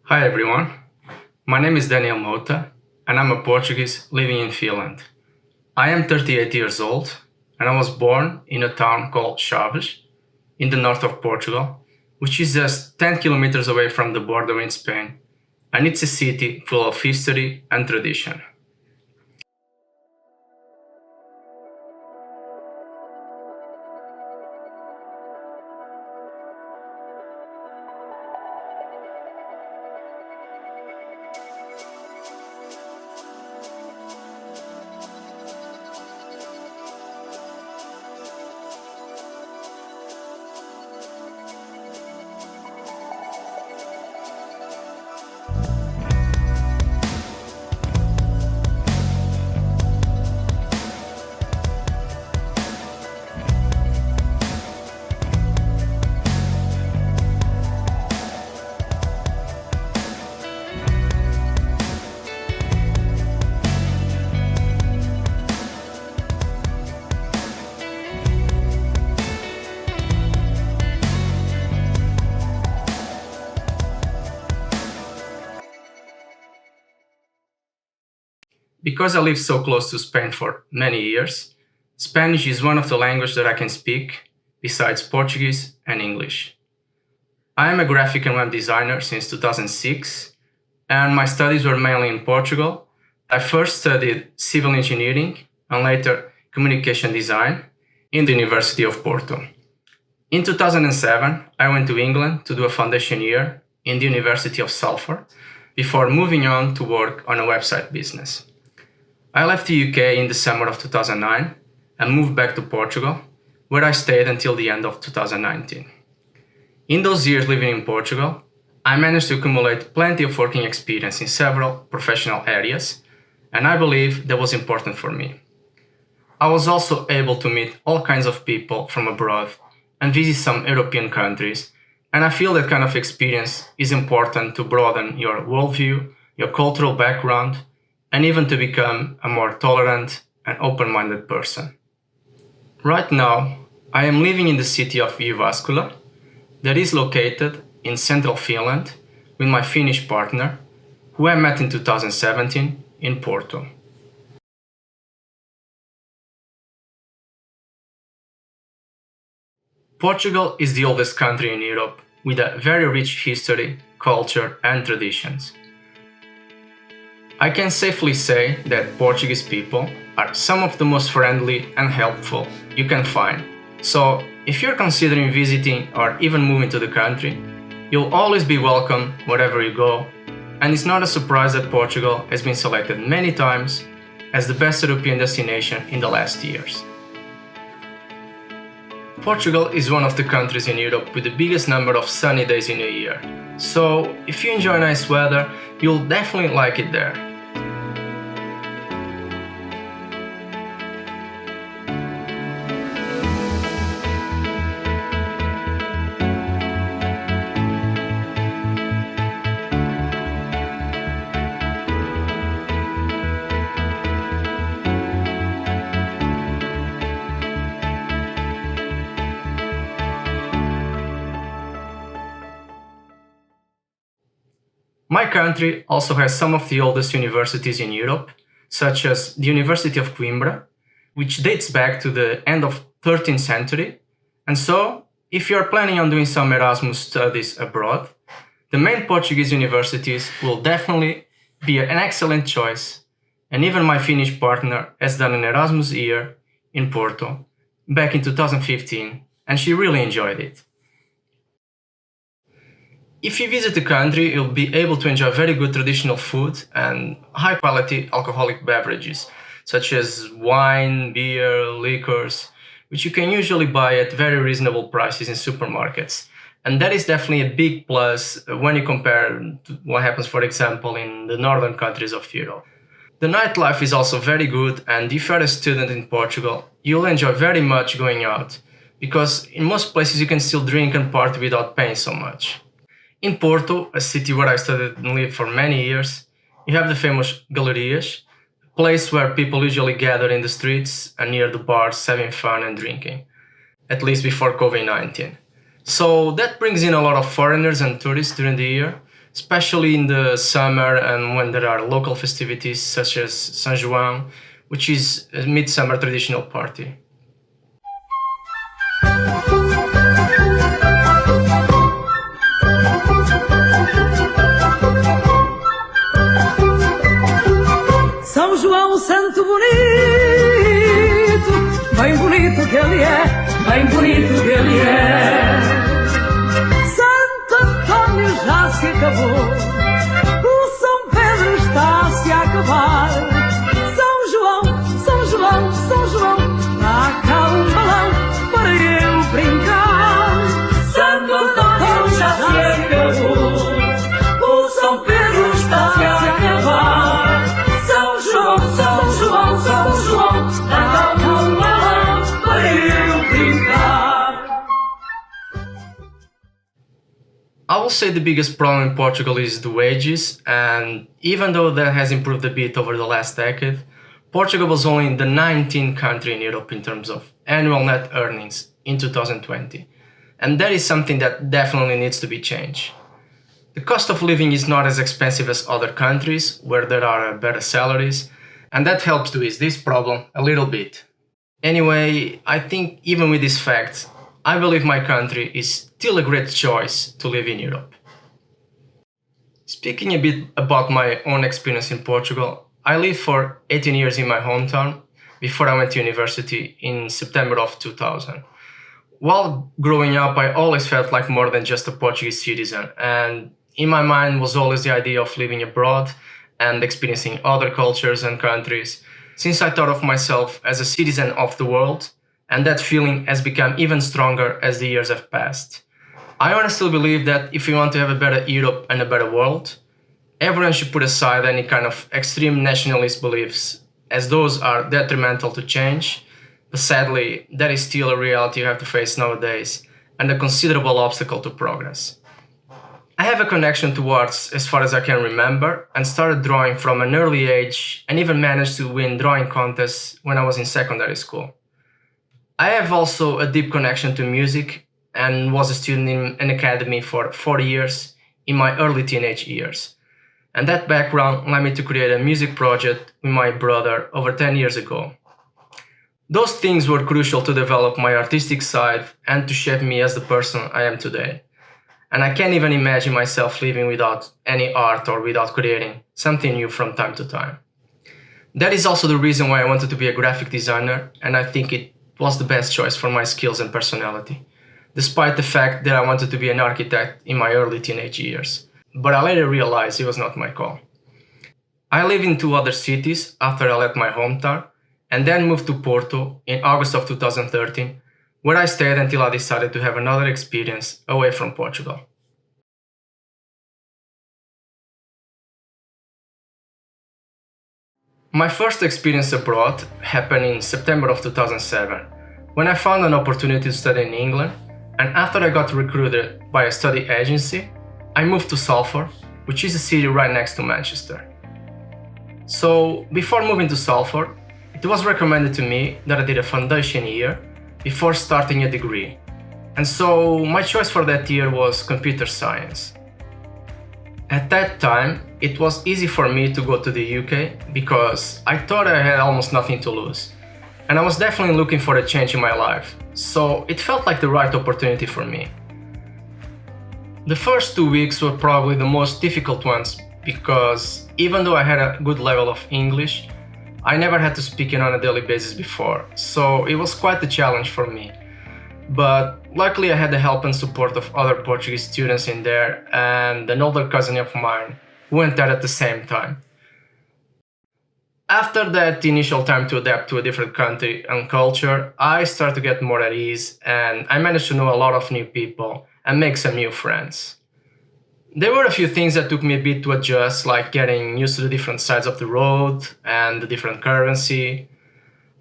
Hi everyone, my name is Daniele Mouta and I'm a Portuguese living in Finland. I am 38 years old and I was born in a town called Chaves in the north of Portugal, which is just 10 kilometers away from the border in Spain, and it's a city full of history and tradition. Because I lived so close to Spain for many years, Spanish is one of the languages that I can speak besides Portuguese and English. I am a graphic and web designer since 2006, and my studies were mainly in Portugal. I first studied civil engineering and later communication design in the University of Porto. In 2007, I went to England to do a foundation year in the University of Salford before moving on to work on a website business. I left the UK in the summer of 2009 and moved back to Portugal, where I stayed until the end of 2019. In those years living in Portugal, I managed to accumulate plenty of working experience in several professional areas, and I believe that was important for me. I was also able to meet all kinds of people from abroad and visit some European countries, and I feel that kind of experience is important to broaden your worldview, your cultural background, and even to become a more tolerant and open-minded person. Right now, I am living in the city of Jyväskylä, that is located in central Finland, with my Finnish partner, who I met in 2017 in Porto. Portugal is the oldest country in Europe, with a very rich history, culture, and traditions. I can safely say that Portuguese people are some of the most friendly and helpful you can find. So, if you're considering visiting or even moving to the country, you'll always be welcome wherever you go, and it's not a surprise that Portugal has been selected many times as the best European destination in the last years. Portugal is one of the countries in Europe with the biggest number of sunny days in a year, so if you enjoy nice weather, you'll definitely like it there. My country also has some of the oldest universities in Europe, such as the University of Coimbra, which dates back to the end of 13th century. And so, if you are planning on doing some Erasmus studies abroad, the main Portuguese universities will definitely be an excellent choice. And even my Finnish partner has done an Erasmus year in Porto back in 2015, and she really enjoyed it. If you visit the country, you'll be able to enjoy very good traditional food and high-quality alcoholic beverages, such as wine, beer, liquors, which you can usually buy at very reasonable prices in supermarkets. And that is definitely a big plus when you compare to what happens, for example, in the northern countries of Europe. The nightlife is also very good, and if you're a student in Portugal, you'll enjoy very much going out, because in most places you can still drink and party without paying so much. In Porto, a city where I studied and lived for many years, you have the famous Galerias, a place where people usually gather in the streets and near the bars having fun and drinking, at least before COVID-19. So that brings in a lot of foreigners and tourists during the year, especially in the summer and when there are local festivities such as São João, which is a midsummer traditional party. São João, santo bonito, bem bonito que ele é, bem bonito que ele é. Santo Antônio já se acabou, o São Pedro está a se acabar. São João, São João, São João, dá cá um balão para eu brincar. Santo Antônio já se acabou, o São Pedro está a se acabar. São João, São João, São João, dá cá um balão para eu brincar. I will say the biggest problem in Portugal is the wages, and even though that has improved a bit over the last decade, Portugal was only the 19th country in Europe in terms of annual net earnings in 2020. And that is something that definitely needs to be changed. The cost of living is not as expensive as other countries where there are better salaries, and that helps to ease this problem a little bit. Anyway, I think even with this fact, I believe my country is still a great choice to live in Europe. Speaking a bit about my own experience in Portugal, I lived for 18 years in my hometown before I went to university in September of 2000. While growing up, I always felt like more than just a Portuguese citizen, and in my mind was always the idea of living abroad and experiencing other cultures and countries, since I thought of myself as a citizen of the world, and that feeling has become even stronger as the years have passed. I honestly believe that if we want to have a better Europe and a better world, everyone should put aside any kind of extreme nationalist beliefs, as those are detrimental to change, but sadly, that is still a reality you have to face nowadays, and a considerable obstacle to progress. I have a connection to arts as far as I can remember, and started drawing from an early age, and even managed to win drawing contests when I was in secondary school. I have also a deep connection to music, and was a student in an academy for 4 years in my early teenage years. And that background led me to create a music project with my brother over 10 years ago. Those things were crucial to develop my artistic side and to shape me as the person I am today. And I can't even imagine myself living without any art or without creating something new from time to time. That is also the reason why I wanted to be a graphic designer, and I think it was the best choice for my skills and personality, despite the fact that I wanted to be an architect in my early teenage years. But I later realized it was not my call. I lived in 2 other cities after I left my hometown, and then moved to Porto in August of 2013, where I stayed until I decided to have another experience away from Portugal. My first experience abroad happened in September of 2007, when I found an opportunity to study in England, and after I got recruited by a study agency, I moved to Salford, which is a city right next to Manchester. So, before moving to Salford, it was recommended to me that I did a foundation year before starting a degree. And so, my choice for that year was computer science. At that time, it was easy for me to go to the UK because I thought I had almost nothing to lose. And I was definitely looking for a change in my life, so it felt like the right opportunity for me. The first 2 weeks were probably the most difficult ones because even though I had a good level of English, I never had to speak it on a daily basis before, so it was quite a challenge for me. But luckily I had the help and support of other Portuguese students in there and an older cousin of mine who went there at the same time. After that initial time to adapt to a different country and culture, I started to get more at ease and I managed to know a lot of new people and make some new friends. There were a few things that took me a bit to adjust, like getting used to the different sides of the road and the different currency.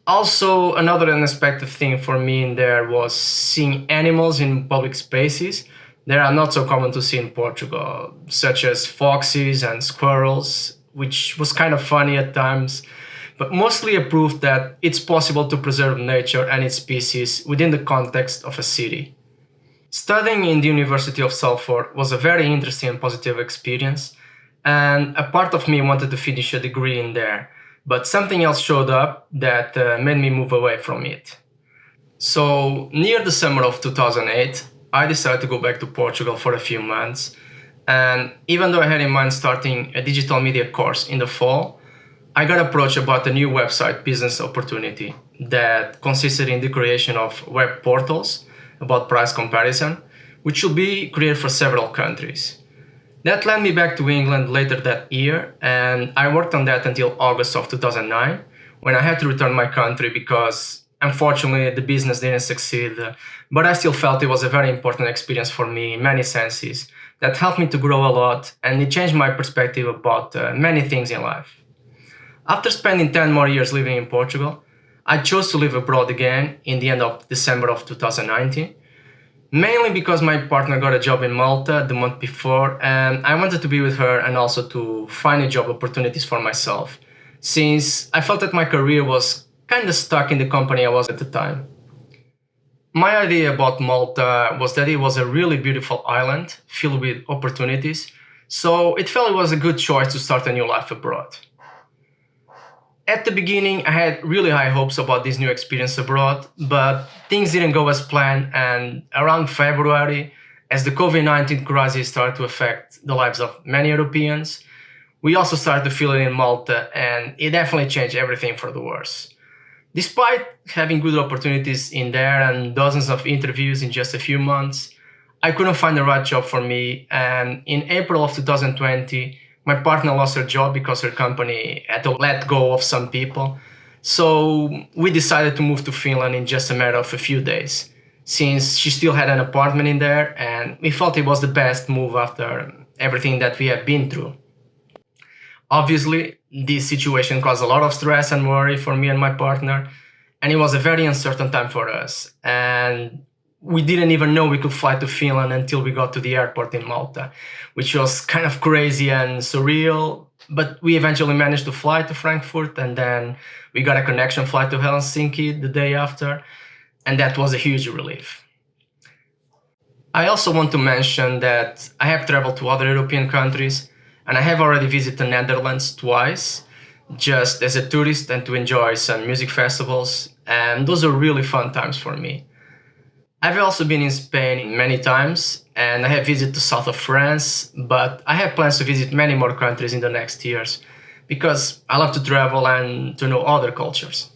Also, another unexpected thing for me in there was seeing animals in public spaces that are not so common to see in Portugal, such as foxes and squirrels, which was kind of funny at times, but mostly a proof that it's possible to preserve nature and its species within the context of a city. Studying in the University of Salford was a very interesting and positive experience, and a part of me wanted to finish a degree in there, but something else showed up that made me move away from it. So, near the summer of 2008, I decided to go back to Portugal for a few months, and even though I had in mind starting a digital media course in the fall, I got approached about a new website business opportunity that consisted in the creation of web portals about price comparison, which will be created for several countries. That led me back to England later that year, and I worked on that until August of 2009, when I had to return my country because unfortunately the business didn't succeed, but I still felt it was a very important experience for me in many senses that helped me to grow a lot, and it changed my perspective about many things in life. After spending 10 more years living in Portugal, I chose to live abroad again in the end of December of 2019, mainly because my partner got a job in Malta the month before, and I wanted to be with her and also to find job opportunities for myself, since I felt that my career was kind of stuck in the company I was at the time. My idea about Malta was that it was a really beautiful island filled with opportunities, so it felt it was a good choice to start a new life abroad. At the beginning, I had really high hopes about this new experience abroad, but things didn't go as planned, and around February, as the COVID-19 crisis started to affect the lives of many Europeans, we also started to feel it in Malta, and it definitely changed everything for the worse. Despite having good opportunities in there and dozens of interviews in just a few months, I couldn't find the right job for me, and in April of 2020, my partner lost her job because her company had to let go of some people. So we decided to move to Finland in just a matter of a few days, since she still had an apartment in there, and we felt it was the best move after everything that we have been through. Obviously, this situation caused a lot of stress and worry for me and my partner, and it was a very uncertain time for us. And we didn't even know we could fly to Finland until we got to the airport in Malta, which was kind of crazy and surreal. But we eventually managed to fly to Frankfurt, and then we got a connection flight to Helsinki the day after, and that was a huge relief. I also want to mention that I have traveled to other European countries, and I have already visited the Netherlands twice, just as a tourist and to enjoy some music festivals, and those are really fun times for me. I've also been in Spain many times, and I have visited the south of France, but I have plans to visit many more countries in the next years, because I love to travel and to know other cultures.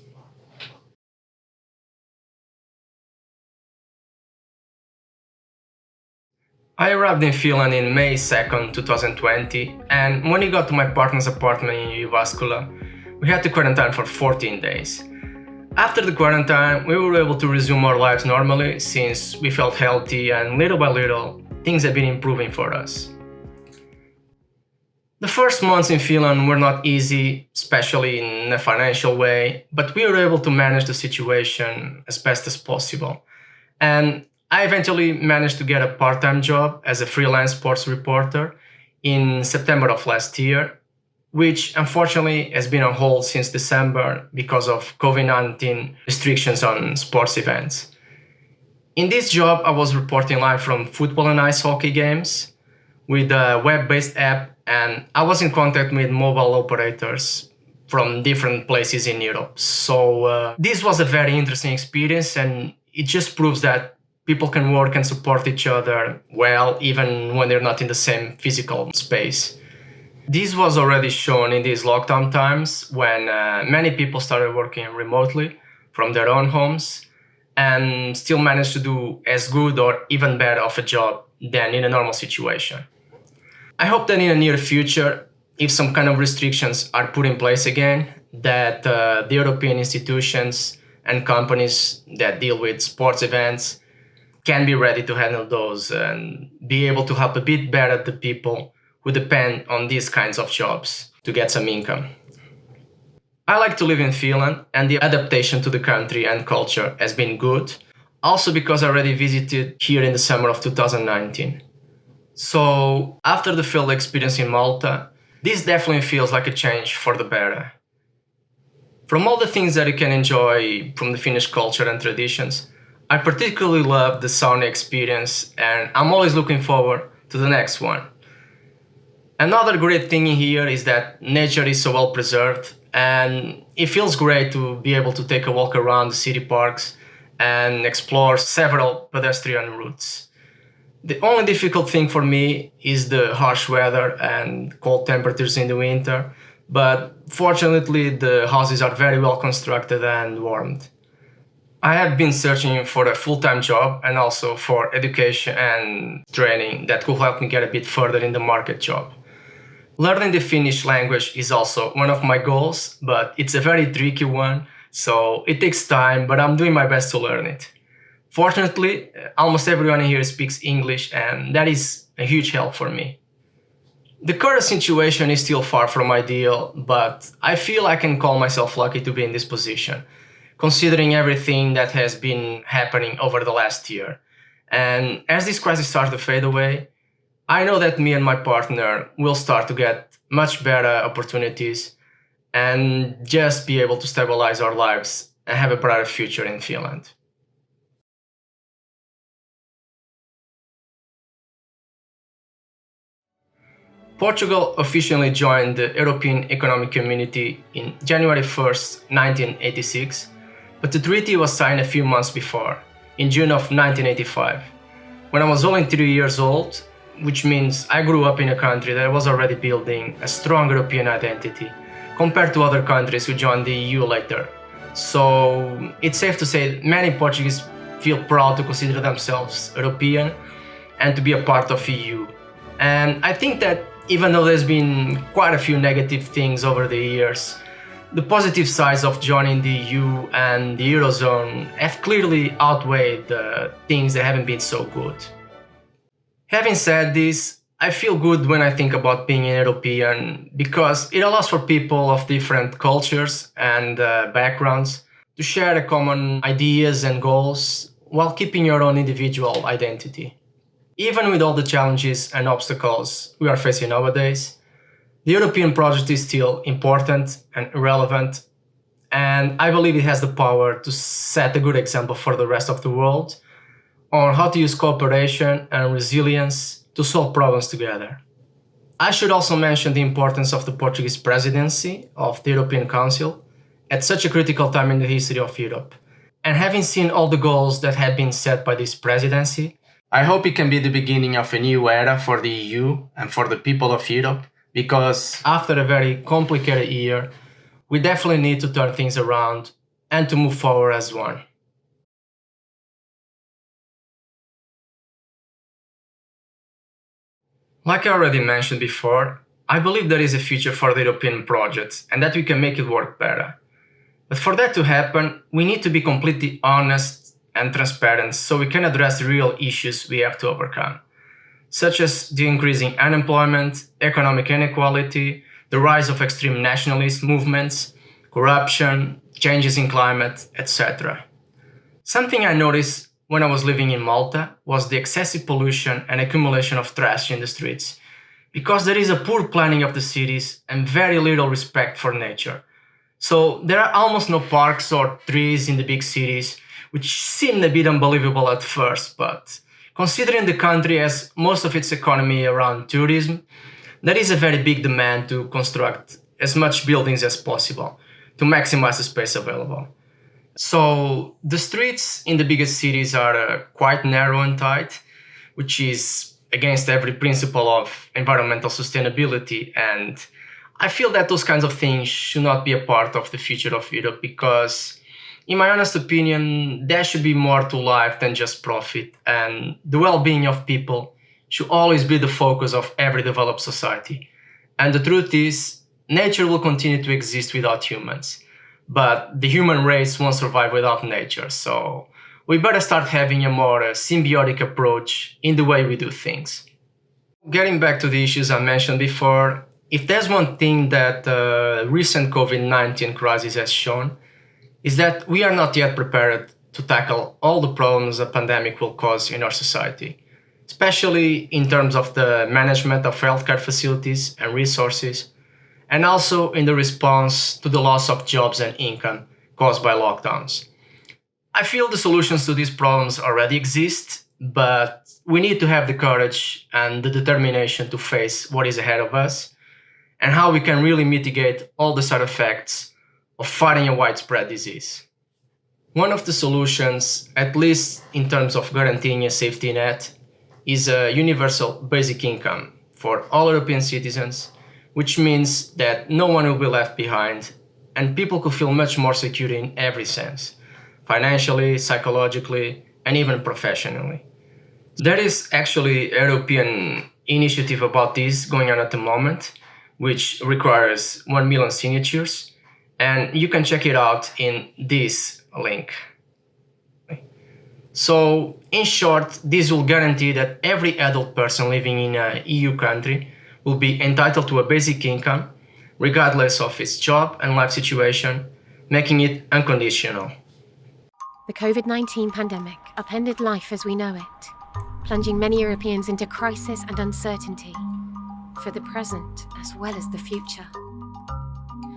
I arrived in Finland in May 2nd, 2020, and when we got to my partner's apartment in Jyväskylä, we had to quarantine for 14 days. After the quarantine, we were able to resume our lives normally since we felt healthy, and little by little, things have been improving for us. The first months in Finland were not easy, especially in a financial way, but we were able to manage the situation as best as possible. And I eventually managed to get a part-time job as a freelance sports reporter in September of last year, which unfortunately has been on hold since December because of COVID-19 restrictions on sports events. In this job, I was reporting live from football and ice hockey games with a web-based app, and I was in contact with mobile operators from different places in Europe. So this was a very interesting experience, and it just proves that people can work and support each other well, even when they're not in the same physical space. This was already shown in these lockdown times when many people started working remotely from their own homes and still managed to do as good or even better of a job than in a normal situation. I hope that in the near future, if some kind of restrictions are put in place again, that the European institutions and companies that deal with sports events can be ready to handle those and be able to help a bit better the people who depend on these kinds of jobs to get some income. I like to live in Finland, and the adaptation to the country and culture has been good, also because I already visited here in the summer of 2019. So after the failed experience in Malta, this definitely feels like a change for the better. From all the things that you can enjoy from the Finnish culture and traditions, I particularly love the sauna experience and I'm always looking forward to the next one. Another great thing here is that nature is so well preserved and it feels great to be able to take a walk around the city parks and explore several pedestrian routes. The only difficult thing for me is the harsh weather and cold temperatures in the winter, but fortunately the houses are very well constructed and warmed. I have been searching for a full-time job and also for education and training that could help me get a bit further in the market job. Learning the Finnish language is also one of my goals, but it's a very tricky one, so it takes time, but I'm doing my best to learn it. Fortunately, almost everyone here speaks English, and that is a huge help for me. The current situation is still far from ideal, but I feel I can call myself lucky to be in this position, considering everything that has been happening over the last year. And as this crisis starts to fade away, I know that me and my partner will start to get much better opportunities and just be able to stabilize our lives and have a brighter future in Finland. Portugal officially joined the European Economic Community in January 1st, 1986, but the treaty was signed a few months before, in June of 1985, when I was only 3 years old, which means I grew up in a country that was already building a strong European identity compared to other countries who joined the EU later. So it's safe to say that many Portuguese feel proud to consider themselves European and to be a part of EU. And I think that even though there's been quite a few negative things over the years, the positive sides of joining the EU and the Eurozone have clearly outweighed the things that haven't been so good. Having said this, I feel good when I think about being an European because it allows for people of different cultures and backgrounds to share the common ideas and goals while keeping your own individual identity. Even with all the challenges and obstacles we are facing nowadays, the European project is still important and relevant, and I believe it has the power to set a good example for the rest of the world on how to use cooperation and resilience to solve problems together. I should also mention the importance of the Portuguese presidency of the European Council at such a critical time in the history of Europe. And having seen all the goals that have been set by this presidency, I hope it can be the beginning of a new era for the EU and for the people of Europe, because after a very complicated year, we definitely need to turn things around and to move forward as one. Like I already mentioned before, I believe there is a future for the European project and that we can make it work better. But for that to happen, we need to be completely honest and transparent so we can address the real issues we have to overcome, such as the increasing unemployment, economic inequality, the rise of extreme nationalist movements, corruption, changes in climate, etc. Something I noticed when I was living in Malta was the excessive pollution and accumulation of trash in the streets, because there is a poor planning of the cities and very little respect for nature. So there are almost no parks or trees in the big cities, which seemed a bit unbelievable at first, but considering the country has most of its economy around tourism, there is a very big demand to construct as much buildings as possible to maximize the space available. So the streets in the biggest cities are quite narrow and tight, which is against every principle of environmental sustainability. And I feel that those kinds of things should not be a part of the future of Europe because, in my honest opinion, there should be more to life than just profit. And the well-being of people should always be the focus of every developed society. And the truth is, nature will continue to exist without humans. But the human race won't survive without nature, so we better start having a more symbiotic approach in the way we do things. Getting back to the issues I mentioned before, if there's one thing that the recent COVID-19 crisis has shown, is that we are not yet prepared to tackle all the problems the pandemic will cause in our society, especially in terms of the management of healthcare facilities and resources, and also in the response to the loss of jobs and income caused by lockdowns. I feel the solutions to these problems already exist, but we need to have the courage and the determination to face what is ahead of us and how we can really mitigate all the side effects of fighting a widespread disease. One of the solutions, at least in terms of guaranteeing a safety net, is a universal basic income for all European citizens, which means that no one will be left behind and people could feel much more secure in every sense, financially, psychologically, and even professionally. There is actually a European initiative about this going on at the moment, which requires 1 million signatures, and you can check it out in this link. So, in short, this will guarantee that every adult person living in an EU country will be entitled to a basic income, regardless of its job and life situation, making it unconditional. The COVID-19 pandemic upended life as we know it, plunging many Europeans into crisis and uncertainty, for the present as well as the future.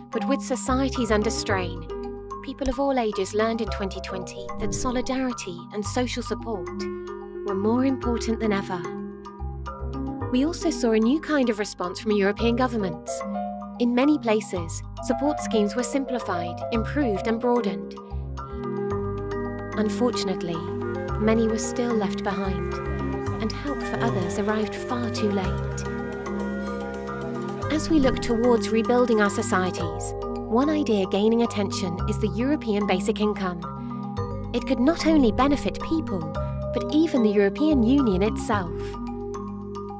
But with societies under strain, people of all ages learned in 2020 that solidarity and social support were more important than ever. We also saw a new kind of response from European governments. In many places, support schemes were simplified, improved and broadened. Unfortunately, many were still left behind, and help for others arrived far too late. As we look towards rebuilding our societies, one idea gaining attention is the European basic income. It could not only benefit people, but even the European Union itself.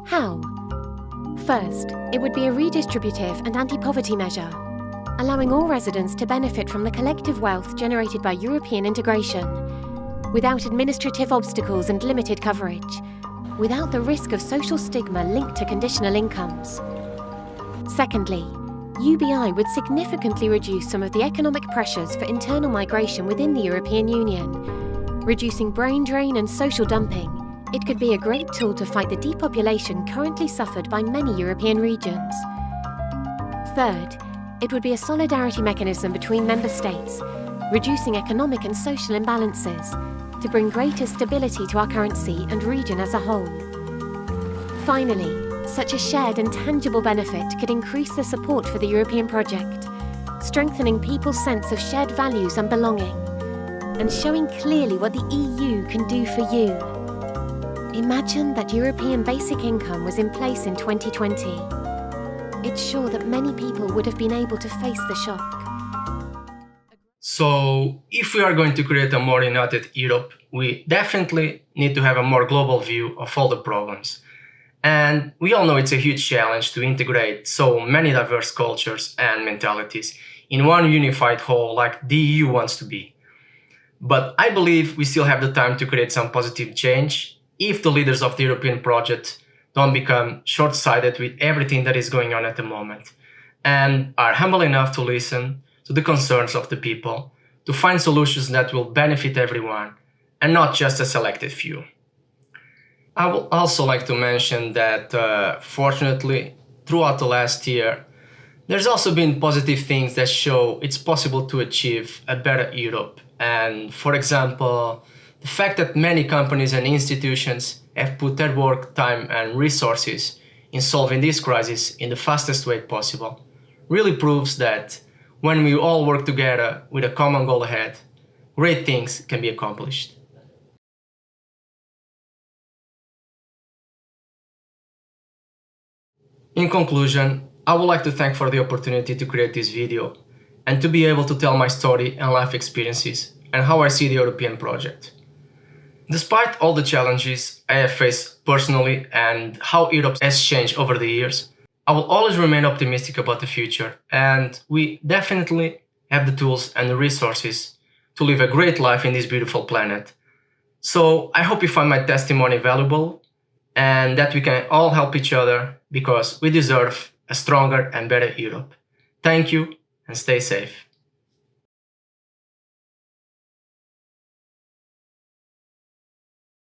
How? First, it would be a redistributive and anti-poverty measure, allowing all residents to benefit from the collective wealth generated by European integration, without administrative obstacles and limited coverage, without the risk of social stigma linked to conditional incomes. Secondly, UBI would significantly reduce some of the economic pressures for internal migration within the European Union. Reducing brain drain and social dumping, it could be a great tool to fight the depopulation currently suffered by many European regions. Third, it would be a solidarity mechanism between member states, reducing economic and social imbalances to bring greater stability to our currency and region as a whole. Finally, such a shared and tangible benefit could increase the support for the European project, strengthening people's sense of shared values and belonging, and showing clearly what the EU can do for you. Imagine that European basic income was in place in 2020. It's sure that many people would have been able to face the shock. So, if we are going to create a more united Europe, we definitely need to have a more global view of all the problems. And we all know it's a huge challenge to integrate so many diverse cultures and mentalities in one unified whole like the EU wants to be. But I believe we still have the time to create some positive change if the leaders of the European project don't become short-sighted with everything that is going on at the moment and are humble enough to listen to the concerns of the people to find solutions that will benefit everyone and not just a selected few. I would also like to mention that, fortunately, throughout the last year, there's also been positive things that show it's possible to achieve a better Europe. And, for example, the fact that many companies and institutions have put their work, time, and resources in solving this crisis in the fastest way possible really proves that when we all work together with a common goal ahead, great things can be accomplished. In conclusion, I would like to thank for the opportunity to create this video and to be able to tell my story and life experiences and how I see the European project. Despite all the challenges I have faced personally and how Europe has changed over the years, I will always remain optimistic about the future, and we definitely have the tools and the resources to live a great life in this beautiful planet. So I hope you find my testimony valuable and that we can all help each other because we deserve a stronger and better Europe. Thank you and stay safe.